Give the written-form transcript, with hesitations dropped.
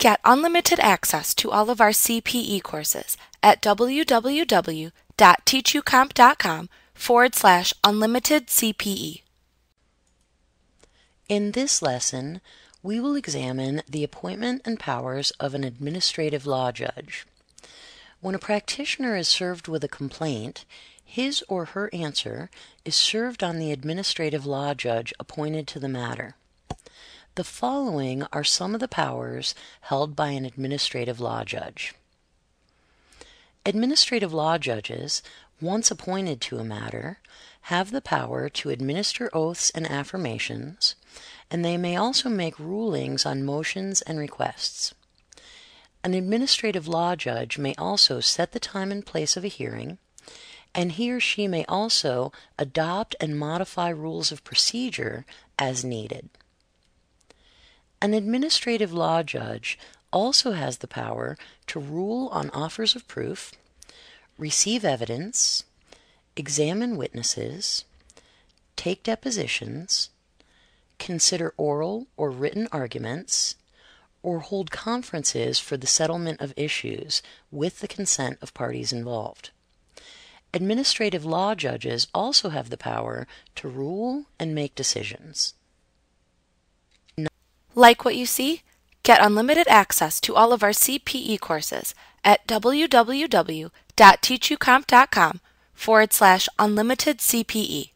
Get unlimited access to all of our CPE courses at www.teachucomp.com/unlimited CPE. In this lesson, we will examine the appointment and powers of an administrative law judge. When a practitioner is served with a complaint, his or her answer is served on the administrative law judge appointed to the matter. The following are some of the powers held by an administrative law judge. Administrative law judges, once appointed to a matter, have the power to administer oaths and affirmations, and they may also make rulings on motions and requests. An administrative law judge may also set the time and place of a hearing, and he or she may also adopt and modify rules of procedure as needed. An administrative law judge also has the power to rule on offers of proof, receive evidence, examine witnesses, take depositions, consider oral or written arguments, or hold conferences for the settlement of issues with the consent of parties involved. Administrative law judges also have the power to rule and make decisions. Like what you see? Get unlimited access to all of our CPE courses at www.teachucomp.com/unlimited CPE.